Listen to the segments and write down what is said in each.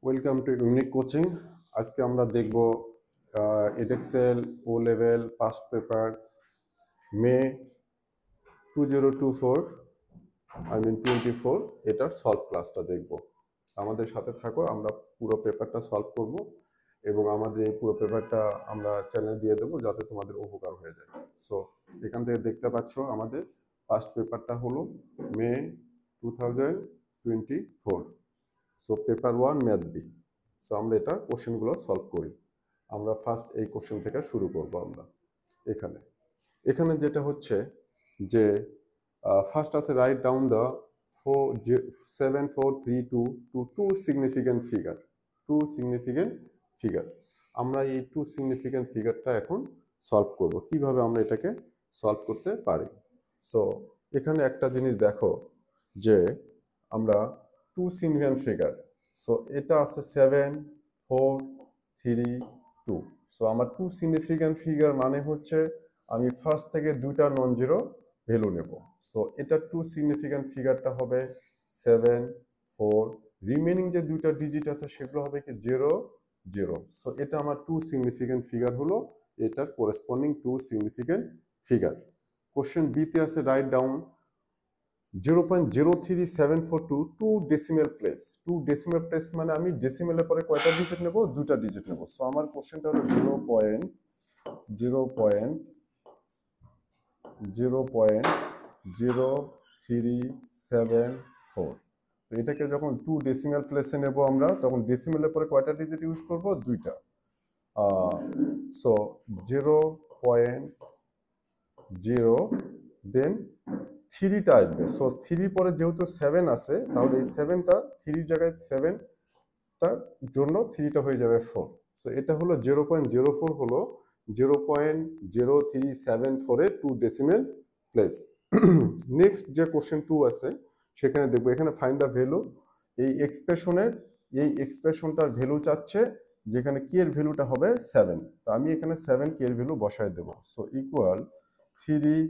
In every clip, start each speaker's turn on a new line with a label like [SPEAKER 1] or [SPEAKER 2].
[SPEAKER 1] Welcome to unique coaching. আজকে আমরা দেখব এডেক্সেল ও লেভেল পাস্ট পেপার মে 2024 এটার সলভ ক্লাসটা দেখব। আমাদের সাথে থাকো, আমরা পুরো পেপারটা সলভ করব এবং আমাদের এই পুরো পেপারটা আমরা চ্যানেল দিয়ে দেবো যাতে তোমাদের উপকার হয়ে যায়। সো এখান থেকে দেখতে পাচ্ছ আমাদের ফার্স্ট পেপারটা হলো May 2024। So paper 1 math B. So আমরা এটা কোশ্চেনগুলো সলভ করি। আমরা ফার্স্ট এই কোশ্চেন থেকে শুরু করব। আমরা এখানে যেটা হচ্ছে যে ফার্স্ট আছে write down the 7432 to two significant figure. আমরা এই টু সিগনিফিক্যান্ট ফিগারটা এখন সলভ করব। কিভাবে আমরা এটাকে সলভ করতে পারি। সো এখানে একটা জিনিস দেখো যে আমরা টু সিগনিফিক্যান্ট ফিগার, সো এটা আছে 7 4 3 2। সো আমার টু সিগনিফিক্যান্ট ফিগার মানে হচ্ছে আমি ফার্স্ট থেকে দুইটা নন জিরো ভ্যালু নেব। সো এটা টু সিগনিফিক্যান্ট ফিগারটা হবে 7 4, রিমেনিং যে দুইটা ডিজিট আছে সেগুলো হবে কি 0 0। সো এটা আমার টু সিগনিফিক্যান্ট ফিগার হলো, এটার corresponding to significant figure. Question B তে আছে write down 0.03742 to decimal place. Two decimal place মানে আমি ডেসিমেলের পরে কয়টা ডিজিট নেব? দুটা ডিজিট নেব। সো আমার কোশ্চেনটা হলো 0.03742। তো এটাকে যখন টু ডেসিমেল প্লেসে নেব আমরা, তখন ডেসিমেলের পরে কয়টা ডিজিট ইউজ করব? দুইটা। সো 0.0 দেন থ্রিটা আসবে। সো থ্রির পরে যেহেতু 7 আছে, তাহলে এই 7টা থ্রির জায়গায় 7টা জন্য থ্রিটা হয়ে যাবে 4। সো এটা হলো 0.04 হলো 0.0374 এর টু ডেসিমেল প্লেস। নেক্সট যে কোশ্চেন 2 আছে সেখানে দেখবো, এখানে ফাইন্ড দ্য ভ্যালু। এই এক্সপ্রেশনটার ভ্যালু চাচ্ছে, যেখানে কি এর ভ্যালুটা হবে 7। তো আমি এখানে 7 কে এর ভ্যালু বসায় দেব। So equal 3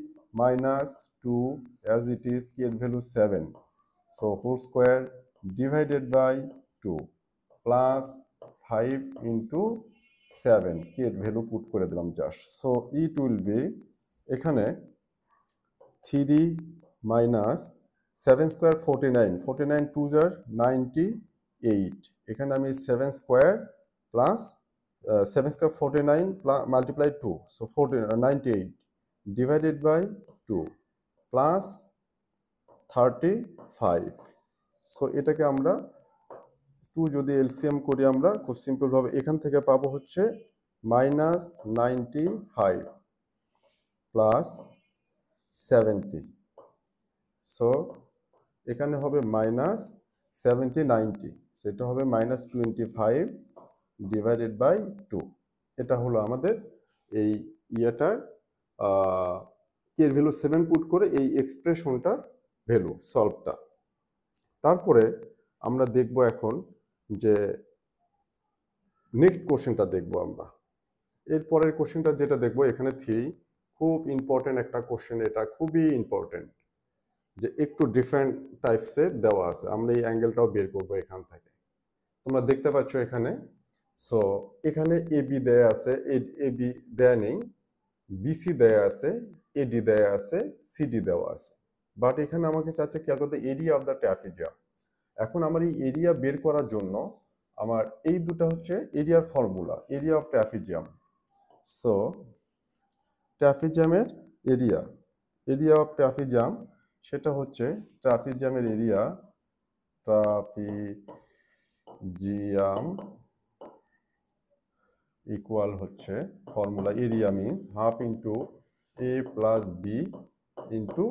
[SPEAKER 1] minus 2 as it is k এর value 7, so whole square divided by 2 plus 5 into 7 k এর ভ্যালু পুট করে দিলাম just. So it will be এখানে 3 minus 7 square 49, 49 2 jar 98। এখানে আমি 7 square plus 7 square 49 plus multiply 2, so 98 divided by 2 plus 35। So এটাকে আমরা 2 যদি এলসিএম করি আমরা খুব সিম্পল ভাবে এখান থেকে পাবো হচ্ছে -95 প্লাস 70। সো এখানে হবে -70 90, সেটা হবে -25 ডিভাইডেড বাই 2। এটা হলো আমাদের এই ইয়েটার কে এর ভ্যালু 7 পুট করে এই এক্সপ্রেশনটার ভ্যালু সলভটা। তারপরে আমরা দেখব এখন যে নেক্সট কোশ্চেনটা দেখব আমরা। এর পরের কোশ্চেনটা যেটা দেখব এখানে 3, খুব ইম্পর্টেন্ট একটা কোশ্চেন, এটা খুবই ইম্পর্টেন্ট, যে একটু ডিফারেন্ট টাইপসের দেওয়া আছে। আমরা এই অ্যাঙ্গেলটাও বের করব এখান থেকে। তোমরা দেখতে পাচ্ছ এখানে। সো এখানে এবি দেয়া আছে, এবি দেয়া নেই, বিসি দেয়া আছে, এডি দেয়া আছে, সিডি দেওয়া আছে। বাট এখানে আমাকে চাচ্ছে খেয়াল করতে এরিয়া অফ দ্য ট্রাপিজিয়াম। এখন আমার এই এরিয়া বের করার জন্য আমার এই দুটো হচ্ছে এরিয়ার formula, area of trapezium. So ট্রাপিজিয়ামের এরিয়া অফ ট্রাপিজিয়াম, সেটা হচ্ছে ট্রাপিজিয়ামের এরিয়া, ট্রাপিজিয়াম ইকুয়াল হচ্ছে formula area means half into A plus B into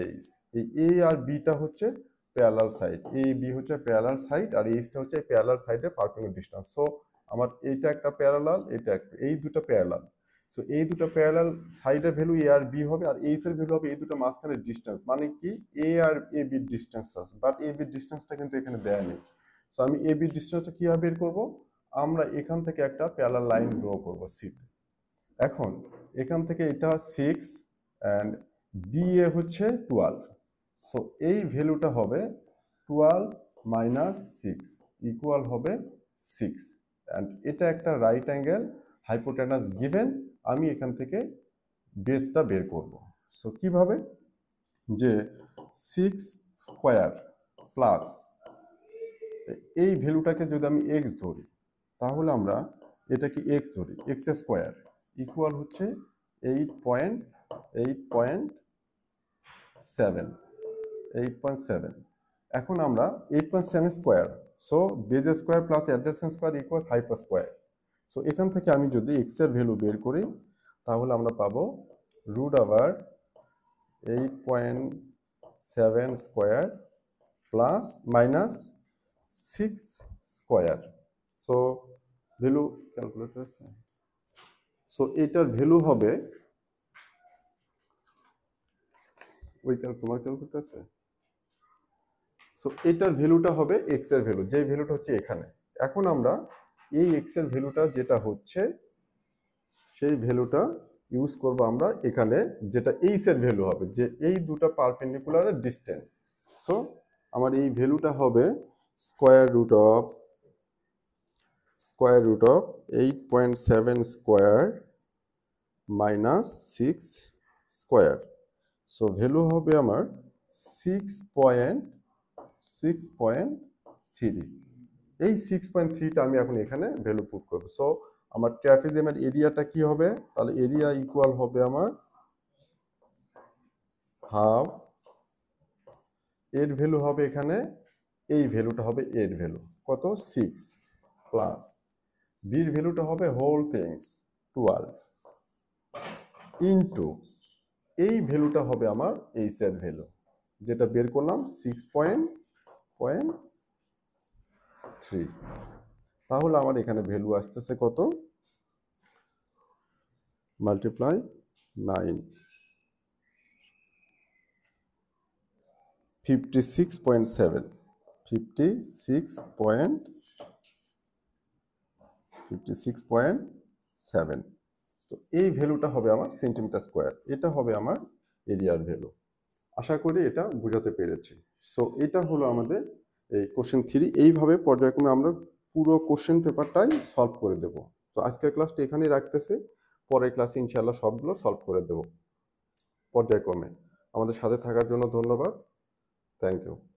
[SPEAKER 1] H. এই এ আর বিটা হচ্ছে প্যারালাল সাইড, এ বি হচ্ছে প্যারালাল সাইড, আর এইচটা হচ্ছে প্যারালাল সাইডের পারপেন্ডিকুলার ডিসটেন্স। সো আমার এইটা একটা প্যারালাল, এটা একটা, এই দুটো প্যারালাল। সো এই দুটো প্যারালাল সাইডের ভ্যালু এ আর বি হবে, আর এইচ এর ভ্যালু হবে এই দুটো মাঝখানের ডিসটেন্স, মানে কি এ আর এ বির ডিসটেন্স আছে। বাট এ বির ডিসটেন্সটা কিন্তু এখানে দেয়া নেই। সো আমি এ বির ডিসটেন্সটা কিভাবে বের করব? আমরা এখান থেকে একটা প্যারালাল লাইন ড্র করব সিতে। এখন এখান থেকে এটা 6 অ্যান্ড ডিএ হচ্ছে 12। সো এই ভ্যালুটা হবে 12 - 6 ইকুয়াল হবে 6 অ্যান্ড এটা একটা রাইট অ্যাঙ্গেল হাইপোটেনাস গিভেন। আমি এখান থেকে বেসটা বের করব। সো কিভাবে, যে 6 স্কোয়ার প্লাস এই ভ্যালুটাকে যদি আমি এক্স ধরি, তাহলে আমরা এটাকে এক্স ধরি, এক্স স্কোয়ার ইকুয়াল হচ্ছে 8.7। এখন আমরা 8.7 square, so base square plus adjacent square equal hyper square. So এখান থেকে আমি যদি এক্স এর ভ্যালু বের করি, তাহলে আমরা পাবো root over 8.7 square plus minus 6 square. So value calculator, so এটার ভ্যালু হবে, তোমার ক্যালকুলেটর আছে? সো এটার ভ্যালুটা হবে এক্স এর ভ্যালু, যে ভ্যালুটা হচ্ছে এখানে। এখন আমরা এই এক্স এর ভ্যালুটা যেটা হচ্ছে সেই ভ্যালুটা ইউজ করব আমরা এখানে, যেটা এইচ এর ভ্যালু হবে, যে এই দুটো পারপেন্ডিকুলারের ডিসটেন্স। সো আমার এই ভ্যালুটা হবে square root of 8.7 square minus 6 square. So value হবে আমার 6.3। এই 6.3টা আমি এখন এখানে ভ্যালু পুট করবো। সো আমার ট্রাপিজিয়ামের এরিয়াটা কি হবে, তাহলে এরিয়া ইকুয়াল হবে আমার হাফ, এর ভ্যালু হবে এখানে, এই ভ্যালুটা হবে এর ভ্যালু কত 6 প্লাস বির ভ্যালুটা হবে হোল থিংস 12 ইন্টু এই ভ্যালুটা হবে আমার এইচ এর ভ্যালু, যেটা বের করলাম 6.3। তাহলে আমার এখানে ভ্যালু আসতেছে কত, মাল্টিপ্লাই 9, 56.7, 56.7। তো এই ভ্যালুটা হবে আমার সেন্টিমিটার স্কোয়ার, এটা হবে আমার এরিয়ার ভ্যালু। আশা করি এটা বোঝাতে পেরেছি। সো এটা হলো আমাদের এই কোশ্চেন 3। এইভাবে পর্যায়ক্রমে আমরা পুরো কোশ্চেন পেপারটাই সলভ করে দেব। তো আজকের ক্লাসটা এখানেই রাখতেছি, পরের ক্লাসে ইনশাআল্লাহ সবগুলো সলভ করে দেব পর্যায়ক্রমে। আমাদের সাথে থাকার জন্য ধন্যবাদ। Thank you.